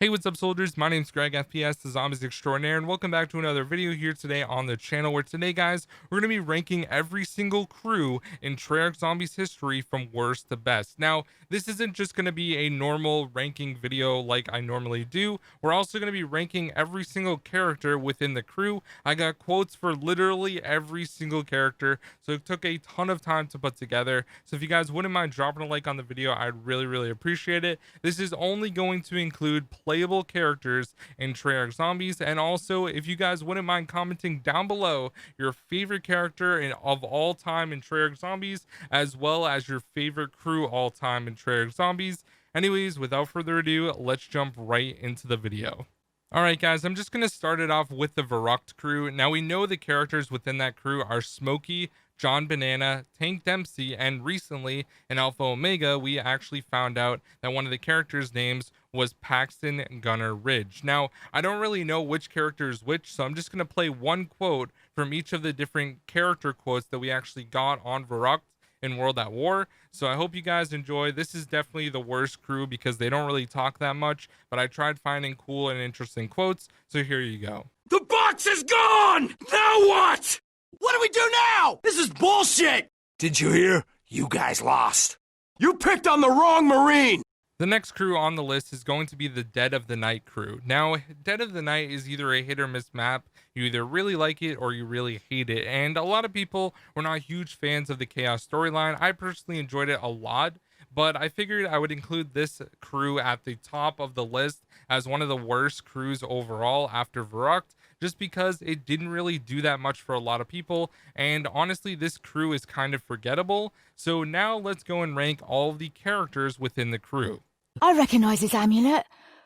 Hey, what's up, soldiers? My name's GregFPS, the Zombies Extraordinaire, and welcome back to another video here today on the channel, where today, guys, we're going to be ranking every single crew in Treyarch Zombies History from worst to best. Now, this isn't just going to be a normal ranking video like I normally do. We're also going to be ranking every single character within the crew. I got quotes for literally every single character, so it took a ton of time to put together. So if you guys wouldn't mind dropping a like on the video, I'd really appreciate it. This is only going to include playable characters in Treyarch Zombies, and also if you guys wouldn't mind commenting down below your favorite character of all time in Treyarch Zombies, as well as your favorite crew all time in Treyarch Zombies. Anyways, without further ado, let's jump right into the video. Alright guys, I'm just going to start it off with the Victus crew. Now we know the characters within that crew are Smokey, John Banana, Tank Dempsey, and recently in Alpha Omega we actually found out that one of the characters' names was Paxton Gunner Ridge. Now, I don't really know which character is which, so I'm just going to play one quote from each of the different character quotes that we actually got on Victus in World at War. So I hope you guys enjoy. This is definitely the worst crew because they don't really talk that much, but I tried finding cool and interesting quotes, so here you go. The box is gone! Now what? What do we do now? This is bullshit! Did you hear? You guys lost. You picked on the wrong Marine! The next crew on the list is going to be the Dead of the Night crew. Now, Dead of the Night is either a hit or miss map. You either really like it or you really hate it. And a lot of people were not huge fans of the Chaos storyline. I personally enjoyed it a lot, but I figured I would include this crew at the top of the list as one of the worst crews overall after Victus, just because it didn't really do that much for a lot of people, and honestly this crew is kind of forgettable. So now let's go and rank all of the characters within the crew. I recognise this amulet.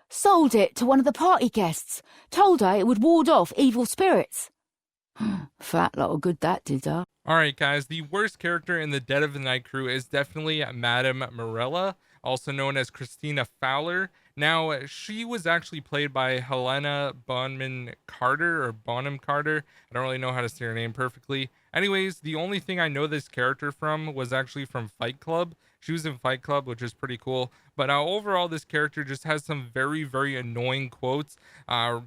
Sold it to one of the party guests. Told her it would ward off evil spirits. Fat lot of good that did her. Alright guys, the worst character in the Dead of the Night crew is definitely Madame Morella, also known as Christina Fowler. Now, she was actually played by Helena Bonham Carter. I don't really know how to say her name perfectly. Anyways, the only thing I know this character from was actually from Fight Club. She was in Fight Club, which is pretty cool. But overall, this character just has some very annoying quotes.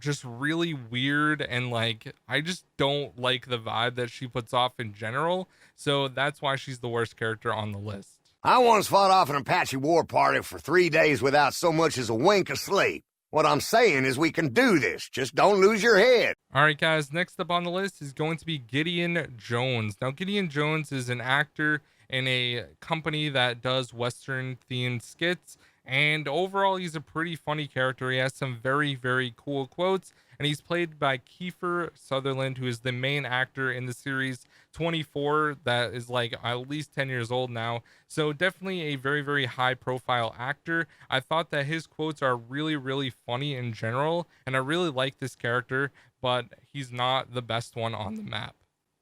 Just really weird, and like, I just don't like the vibe that she puts off in general. So that's why she's the worst character on the list. I once fought off an Apache war party for 3 days without so much as a wink of sleep. What I'm saying is we can do this. Just don't lose your head. Alright guys, next up on the list is going to be Gideon Jones. Now, Gideon Jones is an actor in a company that does Western themed skits, and overall he's a pretty funny character. He has some very cool quotes, and he's played by Kiefer Sutherland, who is the main actor in the series 24 that is like at least 10 years old now. So definitely a very high profile actor. I thought that his quotes are really funny in general, and I really like this character, but he's not the best one on the map.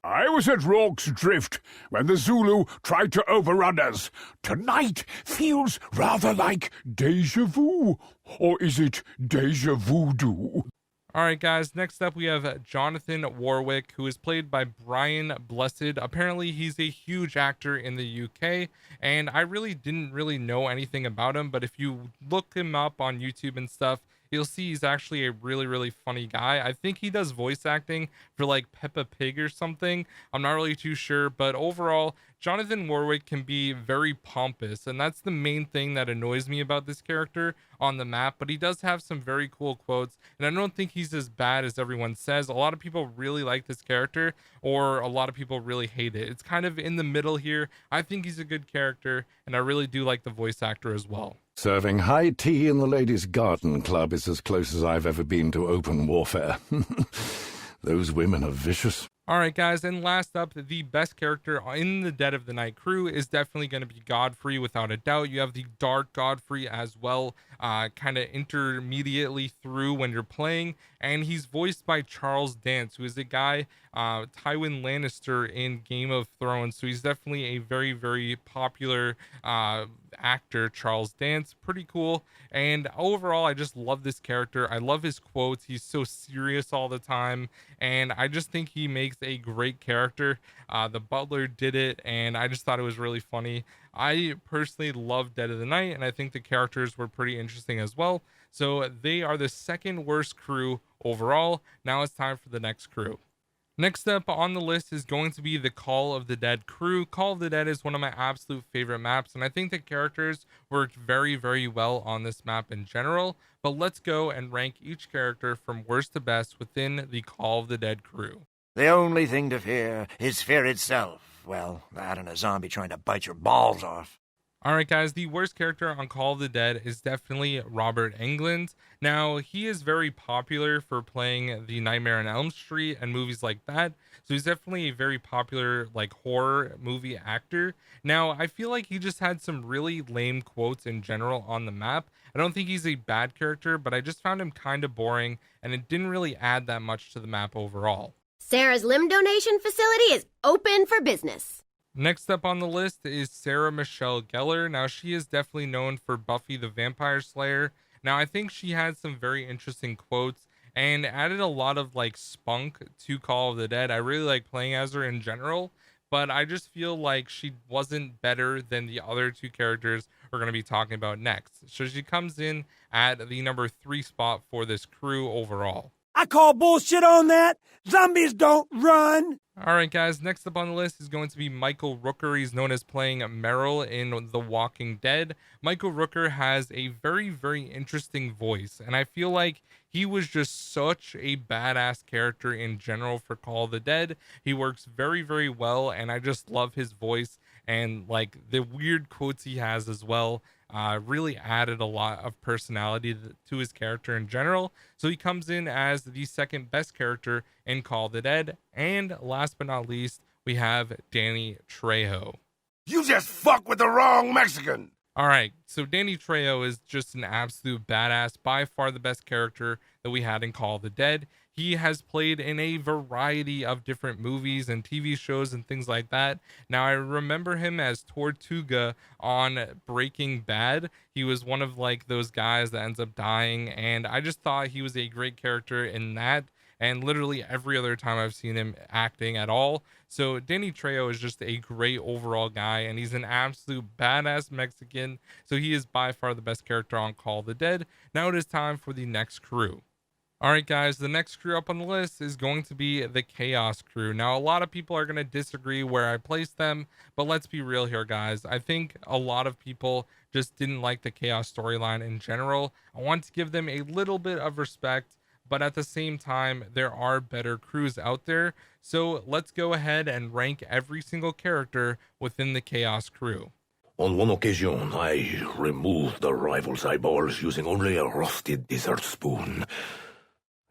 I was at Rorke's Drift when the Zulu tried to overrun us. Tonight feels rather like deja vu. Or is it deja voodoo? Alright guys, next up we have Jonathan Warwick, who is played by Brian Blessed. Apparently he's a huge actor in the UK, and I didn't really know anything about him, but if you look him up on YouTube and stuff, you'll see he's actually a really funny guy. I think he does voice acting for like Peppa Pig or something. I'm not really too sure, but overall, Jonathan Warwick can be very pompous, and that's the main thing that annoys me about this character on the map. But he does have some very cool quotes, and I don't think he's as bad as everyone says. A lot of people really like this character, or a lot of people really hate it. It's kind of in the middle here. I think he's a good character, and I really do like the voice actor as well. Serving high tea in the ladies' garden club is as close as I've ever been to open warfare. Those women are vicious. Alright guys, and last up, the best character in the Dead of the Night crew is definitely going to be Godfrey, without a doubt. You have the Dark Godfrey as well, kind of intermediately through when you're playing, and he's voiced by Charles Dance, who is a guy, Tywin Lannister in Game of Thrones, so he's definitely a very popular actor Charles Dance. Pretty cool. And overall, I just love this character. I love his quotes. He's so serious all the time, and I just think he makes a great character. The Butler did it, and I just thought it was really funny. I personally love Dead of the Night, and I think the characters were pretty interesting as well. So they are the second worst crew overall. Now it's time for the next crew. Next up on the list is going to be the Call of the Dead crew. Call of the Dead is one of my absolute favorite maps, and I think the characters worked very, very well on this map in general. But let's go and rank each character from worst to best within the Call of the Dead crew. The only thing to fear is fear itself. Well, that and a zombie trying to bite your balls off. Alright guys, the worst character on Call of the Dead is definitely Robert Englund. Now, he is very popular for playing the Nightmare on Elm Street and movies like that, so he's definitely a very popular like horror movie actor. Now, I feel like he just had some really lame quotes in general on the map. I don't think he's a bad character, but I just found him kind of boring, and it didn't really add that much to the map overall. Sarah's limb donation facility is open for business. Next up on the list is Sarah Michelle Gellar. Now, she is definitely known for Buffy the Vampire Slayer. Now, I think she had some very interesting quotes and added a lot of like spunk to Call of the Dead. I really like playing as her in general, but I just feel like she wasn't better than the other two characters we're going to be talking about next. So she comes in at the number 3 spot for this crew overall. I call bullshit on that. Zombies don't run. All right, guys, next up on the list is going to be Michael Rooker. He's known as playing Merrill in The Walking Dead. Michael Rooker has a very, very interesting voice, and I feel like he was just such a badass character in general for Call of the Dead. He works very, very well, and I just love his voice and like the weird quotes he has as well. Really added a lot of personality to his character in general. So he comes in as the second best character in Call of the Dead. And last but not least, we have Danny Trejo. You just fuck with the wrong Mexican. All right, so Danny Trejo is just an absolute badass, by far the best character that we had in Call of the Dead. He has played in a variety of different movies and TV shows and things like that. Now, I remember him as Tortuga on Breaking Bad. He was one of like those guys that ends up dying, and I just thought he was a great character in that, and literally every other time I've seen him acting at all. So Danny Trejo is just a great overall guy, and he's an absolute badass Mexican. So he is by far the best character on Call of the Dead. Now it is time for the next crew. All right, guys, the next crew up on the list is going to be the Chaos crew. Now, a lot of people are going to disagree where I place them, but let's be real here, guys. I think a lot of people just didn't like the Chaos storyline in general. I want to give them a little bit of respect, but at the same time, there are better crews out there. So let's go ahead and rank every single character within the Chaos crew. On one occasion, I removed the rival's eyeballs using only a rusted dessert spoon.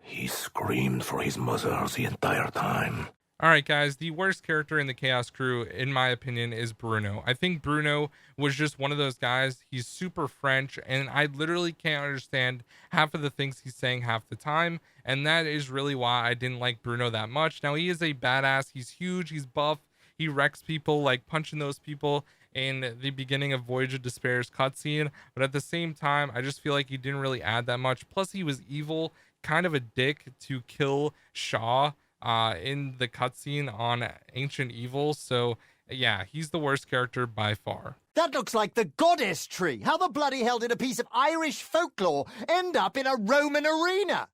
He screamed for his mother the entire time. All right, guys, the worst character in the Chaos crew, in my opinion, is Bruno. I think Bruno was just one of those guys. He's super French, and I literally can't understand half of the things he's saying half the time, and that is really why I didn't like Bruno that much. Now, he is a badass. He's huge. He's buff. He wrecks people, like punching those people in the beginning of Voyage of Despair's cutscene, but at the same time, I just feel like he didn't really add that much. Plus, he was evil, kind of a dick to kill Shaw in the cutscene on Ancient Evil. So yeah, he's the worst character by far. That looks like the goddess tree. How the bloody hell did a piece of Irish folklore end up in a Roman arena?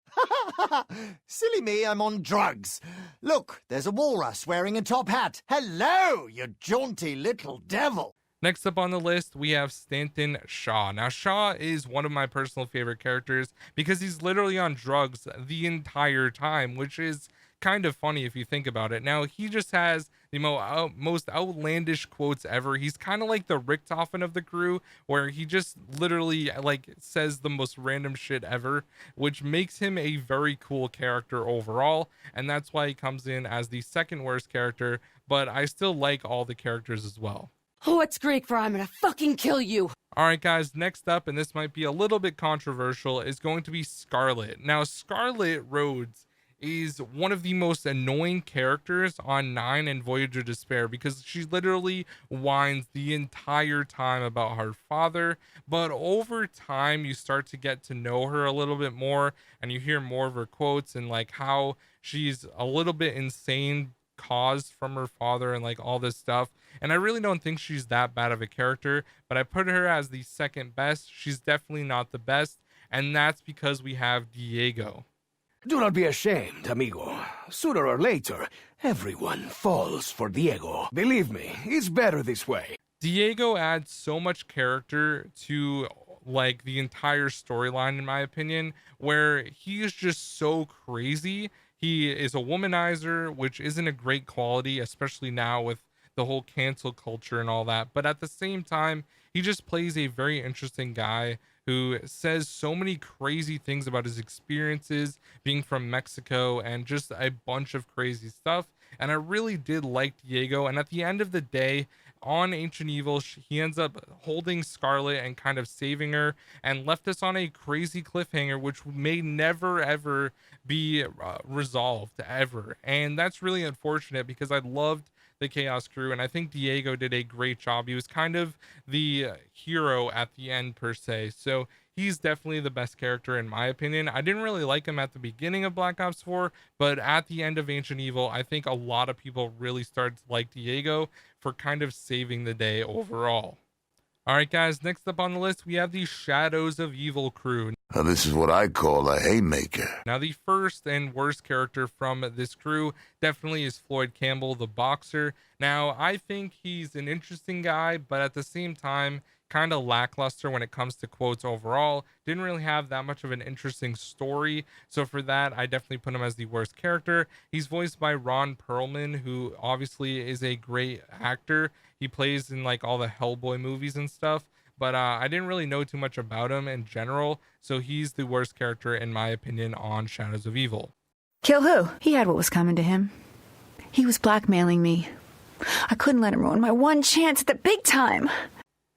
Silly me, I'm on drugs. Look, there's a walrus wearing a top hat. Hello, you jaunty little devil. Next up on the list, we have Stanton Shaw. Now, Shaw is one of my personal favorite characters because he's literally on drugs the entire time, which is kind of funny if you think about it. Now, he just has the most outlandish quotes ever. He's kind of like the Richtofen of the crew, where he just literally like says the most random shit ever, which makes him a very cool character overall. And that's why he comes in as the second worst character, but I still like all the characters as well. What's Greek for I'm gonna fucking kill you? All right, guys, next up, and this might be a little bit controversial, is going to be Scarlet. Now, Scarlet Rhodes is one of the most annoying characters on 9 and Voyage of Despair, because she literally whines the entire time about her father. But over time you start to get to know her a little bit more, and you hear more of her quotes and like how she's a little bit insane caused from her father and like all this stuff. And I really don't think she's that bad of a character, but I put her as the second best. She's definitely not the best, and that's because we have Diego. Do not be ashamed, amigo. Sooner or later, everyone falls for Diego. Believe me, it's better this way. Diego adds so much character to like the entire storyline, in my opinion, where he is just so crazy. He is a womanizer, which isn't a great quality, especially now with the whole cancel culture and all that. But at the same time, he just plays a very interesting guy who says so many crazy things about his experiences being from Mexico and just a bunch of crazy stuff. And I really did like Diego. And at the end of the day, on Ancient Evil, he ends up holding Scarlet and kind of saving her, and left us on a crazy cliffhanger, which may never ever be resolved ever. And that's really unfortunate, because I loved the Chaos Crew, and I think Diego did a great job. He was kind of the hero at the end per se, so he's definitely the best character in my opinion. I didn't really like him at the beginning of Black Ops 4, but at the end of Ancient Evil, I think a lot of people really started to like Diego for kind of saving the day overall. All right, guys, next up on the list, we have the Shadows of Evil crew. Now, this is what I call a haymaker. Now, the first and worst character from this crew definitely is Floyd Campbell, the boxer. Now, I think he's an interesting guy, but at the same time, kind of lackluster when it comes to quotes overall. Didn't really have that much of an interesting story. So for that, I definitely put him as the worst character. He's voiced by Ron Perlman, who obviously is a great actor. He plays in like all the Hellboy movies and stuff. But I didn't really know too much about him in general. So he's the worst character in my opinion on Shadows of Evil. Kill who? He had what was coming to him. He was blackmailing me. I couldn't let him ruin my one chance at the big time.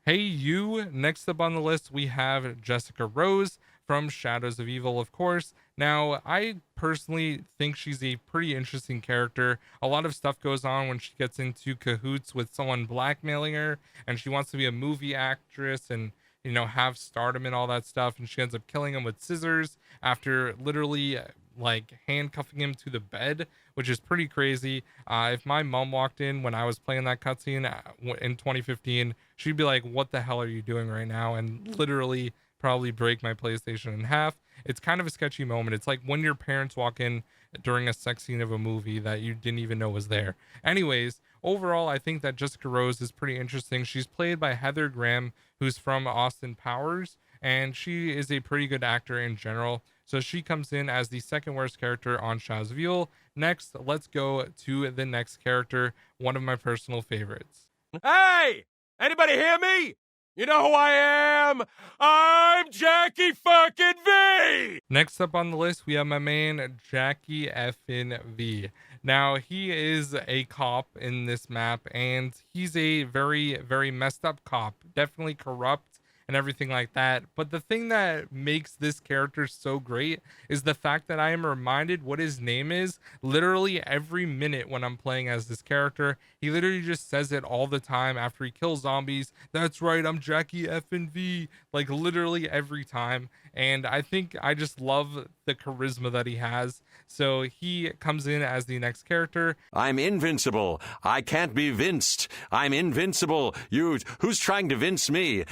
Hey you, next up on the list we have Jessica Rose from Shadows of Evil, of course. Now, I personally think she's a pretty interesting character. A lot of stuff goes on when she gets into cahoots with someone blackmailing her, and she wants to be a movie actress and, you know, have stardom and all that stuff, and she ends up killing him with scissors after literally like handcuffing him to the bed, which is pretty crazy. If my mom walked in when I was playing that cutscene in 2015, she'd be like, what the hell are you doing right now? And literally probably break my PlayStation in half. It's kind of a sketchy moment. It's like when your parents walk in during a sex scene of a movie that you didn't even know was there. Anyways, overall, I think that Jessica Rose is pretty interesting. She's played by Heather Graham, who's from Austin Powers, and she is a pretty good actor in general. So she comes in as the second worst character on Shadows of Evil. Next, let's go to the next character, one of my personal favorites. Hey! Anybody hear me? You know who I am? I'm Jackie fucking V! Next up on the list, we have my man, Jackie effin' V. Now, he is a cop in this map, and he's a very, very messed up cop. Definitely corrupt and everything like that. But the thing that makes this character so great is the fact that I am reminded what his name is literally every minute when I'm playing as this character. He literally just says it all the time after he kills zombies. That's right, I'm Jackie effin' V. Like literally every time. And I think I just love the charisma that he has. So he comes in as the next character. I'm invincible. I can't be vinced. I'm invincible. Who's trying to vince me?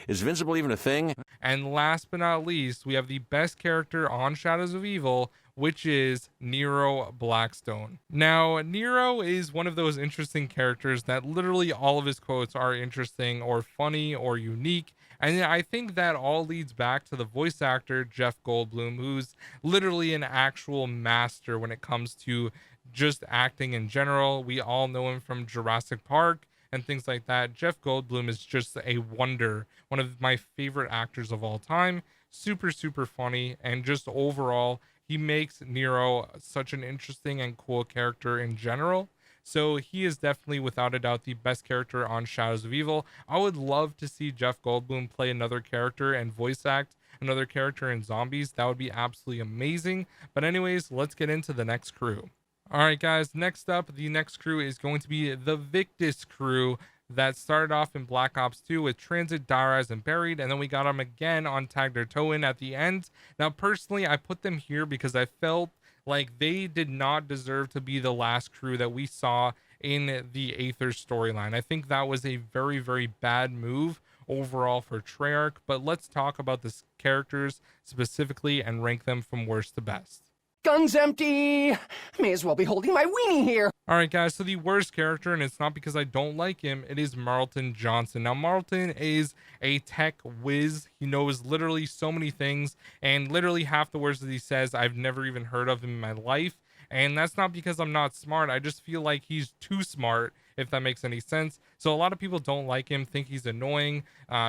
Is Vincible even a thing? And last but not least, we have the best character on Shadows of Evil, which is Nero Blackstone. Now, Nero is one of those interesting characters that literally all of his quotes are interesting or funny or unique. And I think that all leads back to the voice actor, Jeff Goldblum, who's literally an actual master when it comes to just acting in general. We all know him from Jurassic Park and things like that. Jeff Goldblum is just a wonder, one of my favorite actors of all time. Super, super funny, and just overall, he makes Nero such an interesting and cool character in general. So he is definitely, without a doubt, the best character on Shadows of Evil. I would love to see Jeff Goldblum play another character and voice act another character in Zombies. That would be absolutely amazing. But anyways, let's get into the next crew. All right, guys, next up, the next crew is going to be the Victus crew that started off in Black Ops 2 with Transit, Dire Eyes, and Buried, and then we got them again on Tag Their Toe In at the end. Now, personally, I put them here because I felt like they did not deserve to be the last crew that we saw in the Aether storyline. I think that was a very, very bad move overall for Treyarch, but let's talk about the characters specifically and rank them from worst to best. Gun's empty. May as well be holding my weenie here. All right, guys, so the worst character, and it's not because I don't like him, it is Marlton Johnson. Now, Marlton is a tech whiz. He knows literally so many things, and literally half the words that he says, I've never even heard of him in my life. And that's not because I'm not smart. I just feel like he's too smart, if that makes any sense. So a lot of people don't like him, think he's annoying,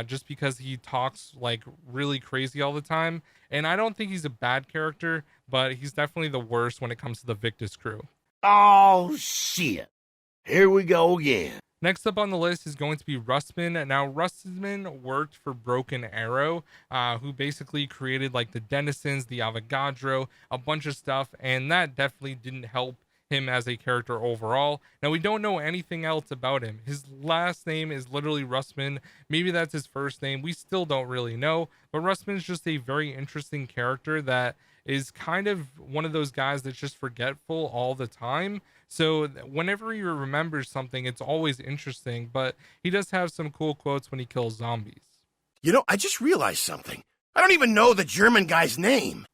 just because he talks like really crazy all the time. And I don't think he's a bad character, but he's definitely the worst when it comes to the Victus crew. Oh, shit. Here we go again. Next up on the list is going to be Rustman. Now, Rustman worked for Broken Arrow, who basically created like the Denizens, the Avogadro, a bunch of stuff, and that definitely didn't help him as a character overall. Now, we don't know anything else about him. His last name is literally Rustman. Maybe that's his first name. We still don't really know, but Rustman is just a very interesting character that is kind of one of those guys that's just forgetful all the time. So whenever he remembers something, it's always interesting, but he does have some cool quotes when he kills zombies. You know, I just realized something. I don't even know the German guy's name.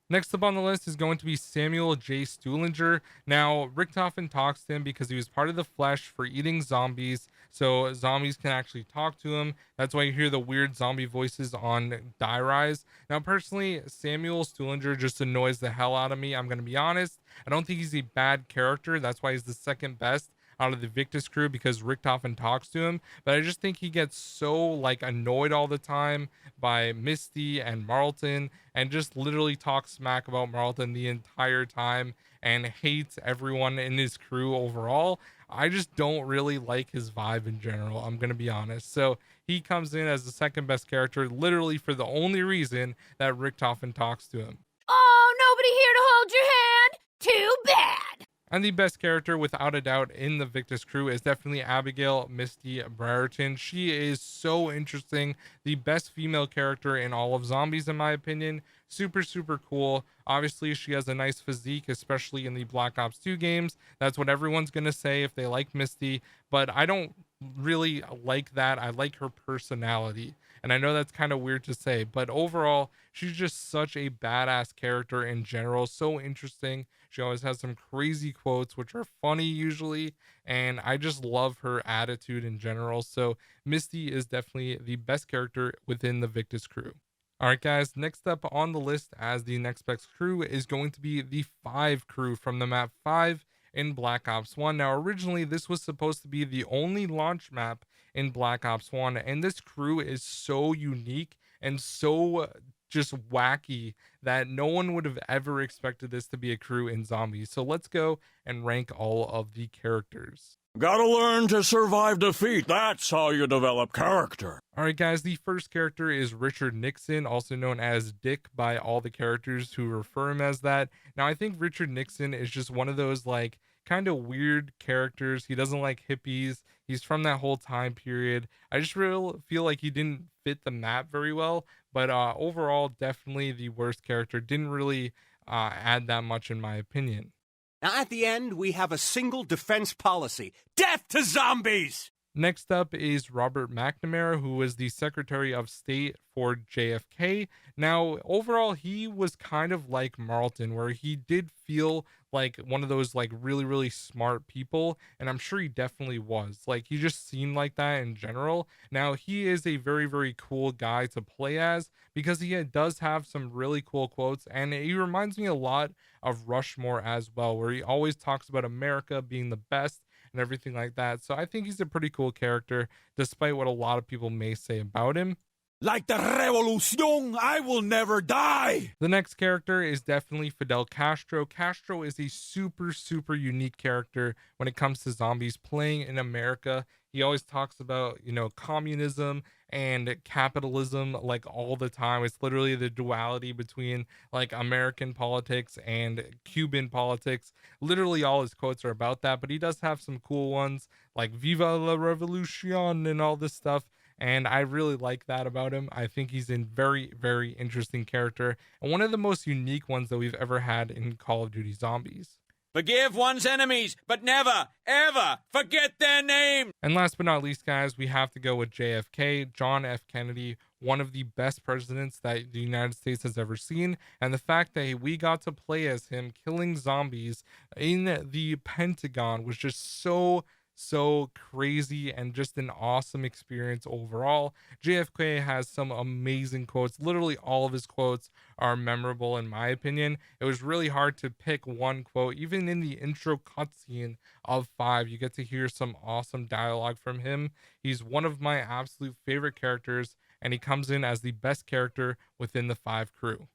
Next up on the list is going to be Samuel J. Stuhlinger. Now, Richtofen talks to him because he was part of the Flesh for eating zombies, so zombies can actually talk to him. That's why you hear the weird zombie voices on Die Rise. Now, personally, Samuel Stuhlinger just annoys the hell out of me. I'm going to be honest. I don't think he's a bad character. That's why he's the second best out of the Victus crew, because Richtofen talks to him, but I just think he gets so like annoyed all the time by Misty and Marlton, and just literally talks smack about Marlton the entire time and hates everyone in his crew overall. I just don't really like his vibe in general, I'm gonna be honest. So he comes in as the second best character, literally for the only reason that Richtofen talks to him. Oh, nobody here to hold your hand? Too bad. And the best character, without a doubt, in the Victus crew is definitely Abigail Misty Brereton. She is so interesting. The best female character in all of Zombies, in my opinion. Super, super cool. Obviously, she has a nice physique, especially in the Black Ops 2 games. That's what everyone's going to say if they like Misty. But I don't really like that. I like her personality. And I know that's kind of weird to say, but overall, she's just such a badass character in general. So interesting. She always has some crazy quotes, which are funny usually. And I just love her attitude in general. So Misty is definitely the best character within the Victus crew. All right, guys, next up on the list as the next best crew is going to be the 5 crew from the map 5 in Black Ops 1. Now, originally, this was supposed to be the only launch map in Black Ops 1, and this crew is so unique and so just wacky that no one would have ever expected this to be a crew in Zombies. So let's go and rank all of the characters. Gotta learn to survive defeat. That's how you develop character. All right, guys, the first character is Richard Nixon, also known as Dick by all the characters who refer him as that. Now, I think Richard Nixon is just one of those like kind of weird characters. He doesn't like hippies. He's from that whole time period. I just really feel like he didn't fit the map very well, but overall, definitely the worst character. Didn't really add that much in my opinion. Now, at the end, we have a single defense policy. Death to zombies! Next up is Robert McNamara, who was the Secretary of State for JFK. Now, overall, he was kind of like Marlton, where he did feel like one of those like really, really smart people. And I'm sure he definitely was. Like, he just seemed like that in general. Now, he is a very, very cool guy to play as because he does have some really cool quotes. And he reminds me a lot of Rushmore as well, where he always talks about America being the best and everything like that. So I think he's a pretty cool character, despite what a lot of people may say about him. Like the Revolucion, I will never die! The next character is definitely Fidel Castro. Castro is a super unique character when it comes to zombies playing in America. He always talks about, communism and capitalism like all the time. It's literally the duality between like American politics and Cuban politics. Literally all his quotes are about that, but he does have some cool ones like Viva la Revolucion and all this stuff. And I really like that about him. I think he's a very interesting character and one of the most unique ones that we've ever had in Call of Duty Zombies. Forgive one's enemies, but never, ever forget their name! And last but not least, guys, we have to go with JFK, John F. Kennedy, one of the best presidents that the United States has ever seen. And the fact that we got to play as him killing zombies in the Pentagon was just so crazy and just an awesome experience overall. JFK has some amazing quotes. Literally all of his quotes are memorable in my opinion. It was really hard to pick one quote. Even in the intro cutscene of 5, you get to hear some awesome dialogue from him. He's one of my absolute favorite characters, and he comes in as the best character within the 5 crew.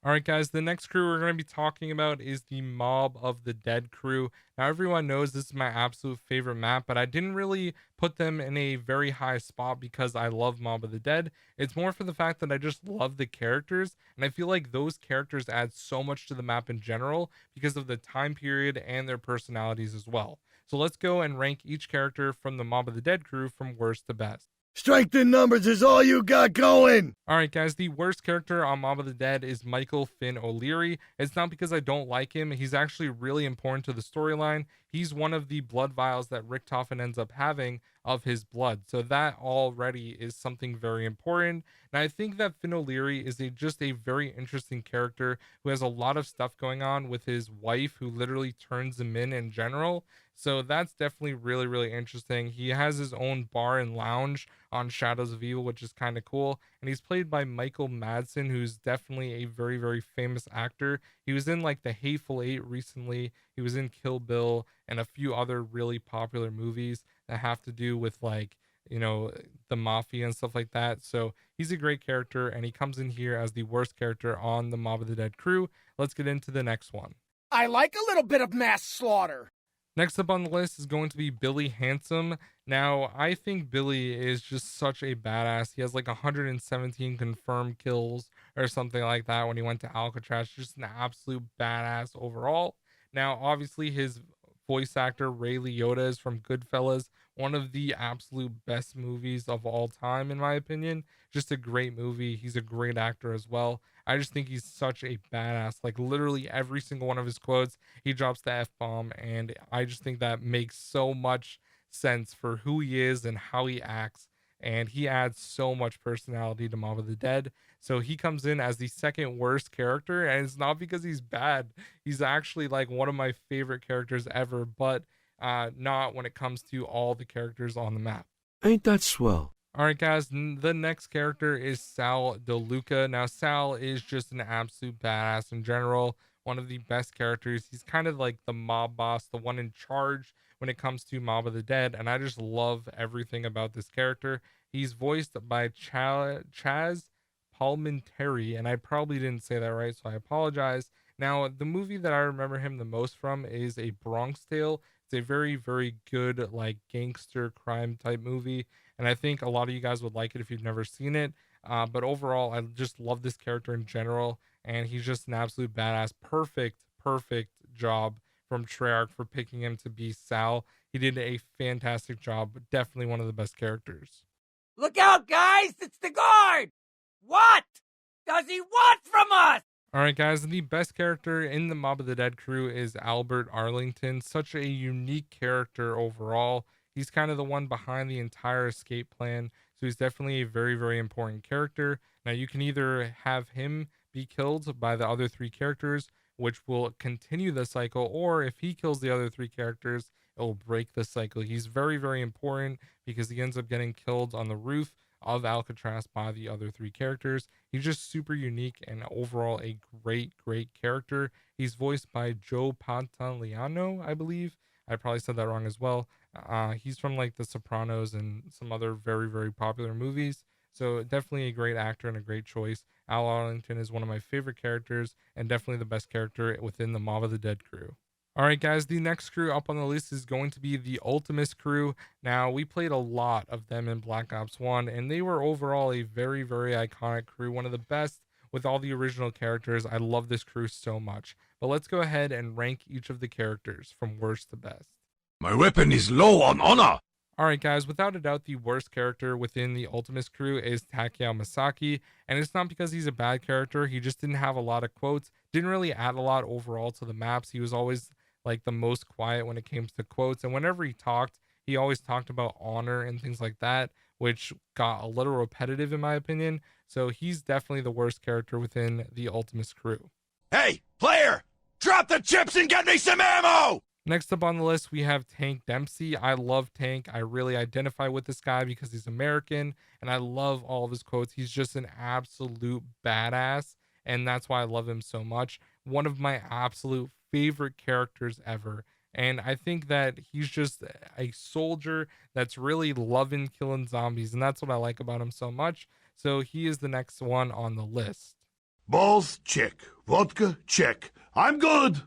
All right, guys, the next crew we're going to be talking about is the Mob of the Dead crew. Now, everyone knows this is my absolute favorite map, but I didn't really put them in a very high spot because I love Mob of the Dead. It's more for the fact that I just love the characters, and I feel like those characters add so much to the map in general because of the time period and their personalities as well. So let's go and rank each character from the Mob of the Dead crew from worst to best. Strength in numbers is all you got going! Alright guys, the worst character on Mob of the Dead is Michael Finn O'Leary. It's not because I don't like him, he's actually really important to the storyline. He's one of the blood vials that Richtofen ends up having of his blood, so that already is something very important. And I think that Finn O'Leary is just a very interesting character who has a lot of stuff going on with his wife who literally turns him in general. So that's definitely really interesting. He has his own bar and lounge on Shadows of Evil, which is kind of cool. And he's played by Michael Madsen, who's definitely a very famous actor. He was in like The Hateful Eight recently. He was in Kill Bill and a few other really popular movies that have to do with like, the mafia and stuff like that. So he's a great character, and he comes in here as the worst character on the Mob of the Dead crew. Let's get into the next one. I like a little bit of mass slaughter. Next up on the list is going to be Billy Handsome. Now, I think Billy is just such a badass. He has like 117 confirmed kills or something like that when he went to Alcatraz. Just an absolute badass overall. Now, obviously, his voice actor, Ray Liotta, is from Goodfellas, one of the absolute best movies of all time, in my opinion. Just a great movie. He's a great actor as well. I just think he's such a badass. Like literally every single one of his quotes, he drops the F-bomb, and I just think that makes so much sense for who he is and how he acts. And he adds so much personality to Mob of the Dead. So he comes in as the second worst character, and it's not because he's bad. He's actually like one of my favorite characters ever, but not when it comes to all the characters on the map. Ain't that swell? All right, guys, the next character is Sal DeLuca. Now, Sal is just an absolute badass in general, one of the best characters. He's kind of like the mob boss, the one in charge when it comes to Mob of the Dead, and I just love everything about this character. He's voiced by Chaz Palminteri, and I probably didn't say that right, so I apologize. Now, the movie that I remember him the most from is A Bronx Tale. It's a very good like gangster crime type movie, and I think a lot of you guys would like it if you've never seen it. But overall, I just love this character in general, and he's just an absolute badass. Perfect job from Treyarch for picking him to be Sal. He did a fantastic job, but definitely one of the best characters. Look out, guys! It's the guard! What does he want from us? Alright guys, the best character in the Mob of the Dead crew is Albert Arlington. Such a unique character overall. He's kind of the one behind the entire escape plan, so he's definitely a very important character. Now you can either have him be killed by the other 3 characters, which will continue the cycle, or if he kills the other 3 characters, it will break the cycle. He's very important because he ends up getting killed on the roof of Alcatraz by the other 3 characters. He's just super unique and overall a great character. He's voiced by Joe Pantoliano, I believe. I probably said that wrong as well. He's from like The Sopranos and some other very popular movies. So definitely a great actor and a great choice. Al Arlington is one of my favorite characters and definitely the best character within the Mob of the Dead crew. All right, guys, the next crew up on the list is going to be the Ultimatum Crew. Now, we played a lot of them in Black Ops 1, and they were overall a very, very iconic crew, one of the best with all the original characters. I love this crew so much. But let's go ahead and rank each of the characters from worst to best. My weapon is low on honor. All right, guys, without a doubt, the worst character within the Ultimatum Crew is Takeo Masaki, and it's not because he's a bad character. He just didn't have a lot of quotes, didn't really add a lot overall to the maps. He was always like the most quiet when it came to quotes, and whenever he talked, he always talked about honor and things like that, which got a little repetitive in my opinion. So he's definitely the worst character within the Ultimatum Crew. Hey, player! Drop the chips and get me some ammo! Next up on the list, we have Tank Dempsey. I love Tank. I really identify with this guy because he's American, and I love all of his quotes. He's just an absolute badass, and that's why I love him so much. One of my absolute favorite characters ever. And I think that he's just a soldier that's really loving killing zombies, and that's what I like about him so much. So he is the next one on the list. Balls, check. Vodka, check. I'm good.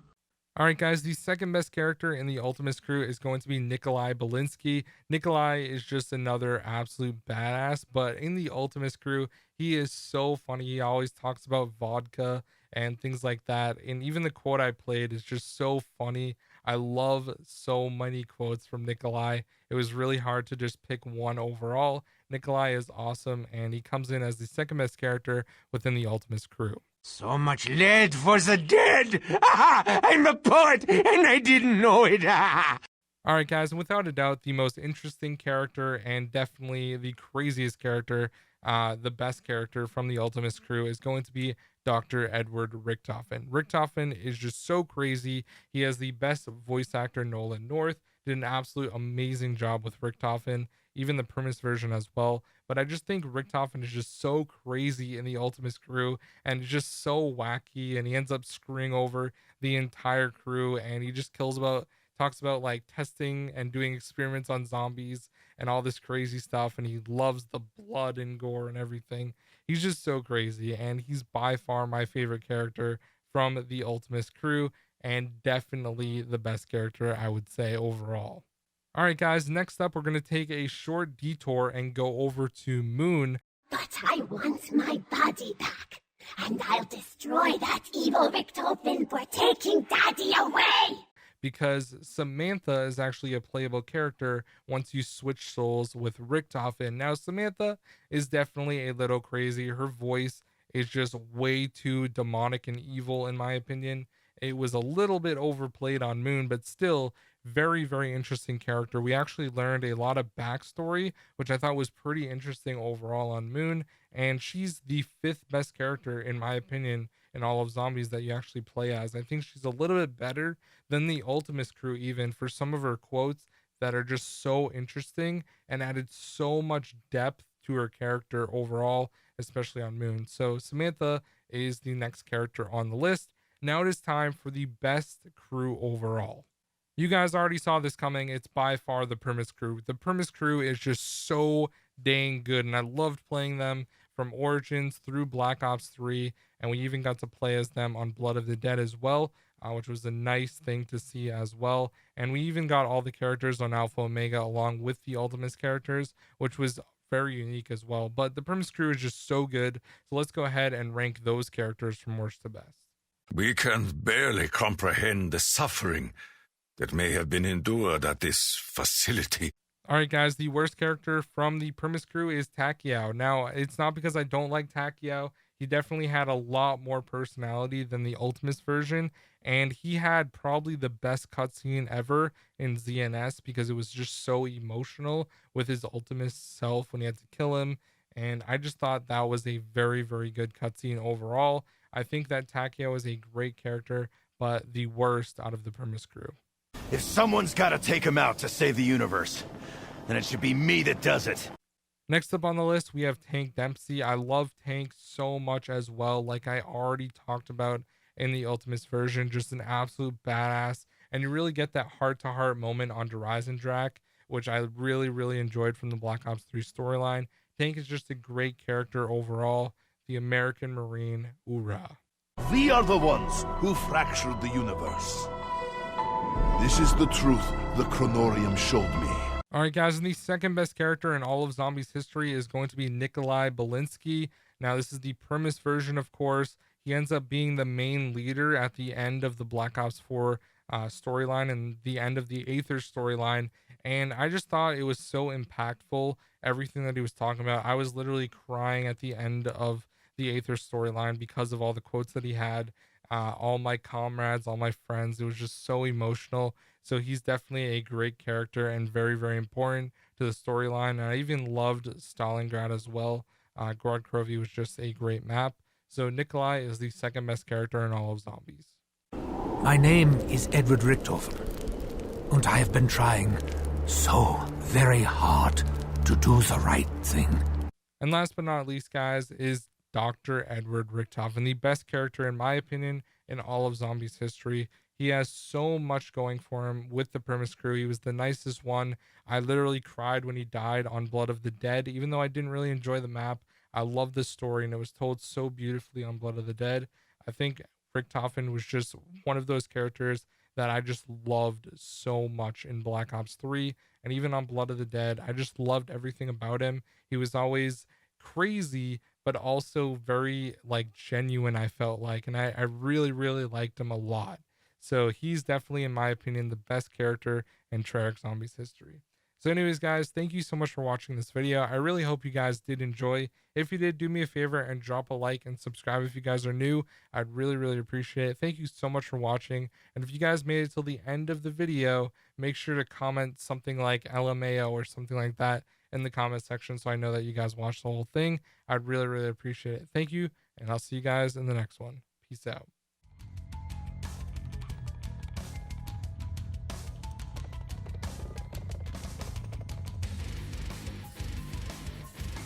All right, guys, the second best character in the Ultimatum Crew is going to be Nikolai Belinsky. Nikolai is just another absolute badass, but in the Ultimatum Crew, he is so funny. He always talks about vodka and things like that. And even the quote I played is just so funny. I love so many quotes from Nikolai. It was really hard to just pick one overall. Nikolai is awesome, and he comes in as the second best character within the Ultimatum Crew. So much lead for the dead! I'm a poet, and I didn't know it! All right, guys, and without a doubt, the most interesting character and definitely the craziest character, the best character from the Ultimatum Crew is going to be Dr. Edward Richtofen. Richtofen is just so crazy. He has the best voice actor, Nolan North. Did an absolute amazing job with Richtofen, even the premise version as well. But I just think Richtofen is just so crazy in the Ultimatum Crew and just so wacky, and he ends up screwing over the entire crew, and he just talks about like testing and doing experiments on zombies and all this crazy stuff, and he loves the blood and gore and everything. He's just so crazy, and he's by far my favorite character from the Ultimatum Crew, and definitely the best character, I would say, overall. All right, guys, next up, we're going to take a short detour and go over to Moon. But I want my body back, and I'll destroy that evil Richtofen for taking Daddy away! Because Samantha is actually a playable character once you switch souls with Richtofen. Now, Samantha is definitely a little crazy. Her voice is just way too demonic and evil, in my opinion. It was a little bit overplayed on Moon, but still very, very interesting character. We actually learned a lot of backstory, which I thought was pretty interesting overall on Moon, and she's the 5th best character, in my opinion, in all of zombies that you actually play as. I think she's a little bit better than the Ultimatum Crew, even for some of her quotes that are just so interesting and added so much depth to her character overall, especially on Moon. So Samantha is the next character on the list. Now it is time for the best crew overall. You guys already saw this coming. It's by far the Primus Crew. The Primus Crew is just so dang good, and I loved playing them from Origins through Black Ops 3, and we even got to play as them on Blood of the Dead as well, which was a nice thing to see as well. And we even got all the characters on Alpha Omega along with the Ultimates characters, which was very unique as well. But the Primus Crew is just so good, so let's go ahead and rank those characters from worst to best. We can barely comprehend the suffering that may have been endured at this facility. All right, guys, the worst character from the Primus Crew is Takeo. Now, it's not because I don't like Takeo. He definitely had a lot more personality than the Ultimates version, and he had probably the best cutscene ever in ZNS because it was just so emotional with his Ultimates self when he had to kill him, and I just thought that was a very, very good cutscene overall. I think that Takeo is a great character, but the worst out of the Primus Crew. If someone's got to take him out to save the universe, then it should be me that does it. Next up on the list, we have Tank Dempsey. I love Tank so much as well, like I already talked about in the Ultimates version. Just an absolute badass, and you really get that heart-to-heart moment on Drak, which I really, really enjoyed from the Black Ops 3 storyline. think is just a great character overall. The American Marine, hoorah. We are the ones who fractured the universe. This is the truth the Chronorium showed me. All right, guys, and the second best character in all of Zombies history is going to be Nikolai Belinsky. Now, this is the Primus version, of course. He ends up being the main leader at the end of the Black Ops 4 storyline and the end of the Aether storyline. And I just thought it was so impactful, everything that he was talking about. I was literally crying at the end of the Aether storyline because of all the quotes that he had. All my comrades, all my friends. It was just so emotional. So he's definitely a great character and very, very important to the storyline. And I even loved Stalingrad as well. Grodkrovi was just a great map. So Nikolai is the second best character in all of Zombies. My name is Edward Richthofen, and I have been trying so very hard to do the right thing. And last but not least, guys, is Dr. Edward Richthofen, the best character, in my opinion, in all of Zombies history. He has so much going for him with the Primus crew. He was the nicest one. I literally cried when he died on Blood of the Dead, even though I didn't really enjoy the map. I love the story, and it was told so beautifully on Blood of the Dead. I think Richthofen was just one of those characters that I just loved so much in Black Ops 3 and even on Blood of the Dead. I just loved everything about him. He was always crazy, but also very like genuine, I felt like, and I really, really liked him a lot. So he's definitely, in my opinion, the best character in Treyarch Zombies history. So anyways, guys, thank you so much for watching this video. I really hope you guys did enjoy. If you did, do me a favor and drop a like and subscribe if you guys are new. I'd really, really appreciate it. Thank you so much for watching. And if you guys made it till the end of the video, make sure to comment something like LMAO or something like that in the comment section so I know that you guys watched the whole thing. I'd really, really appreciate it. Thank you, and I'll see you guys in the next one. Peace out.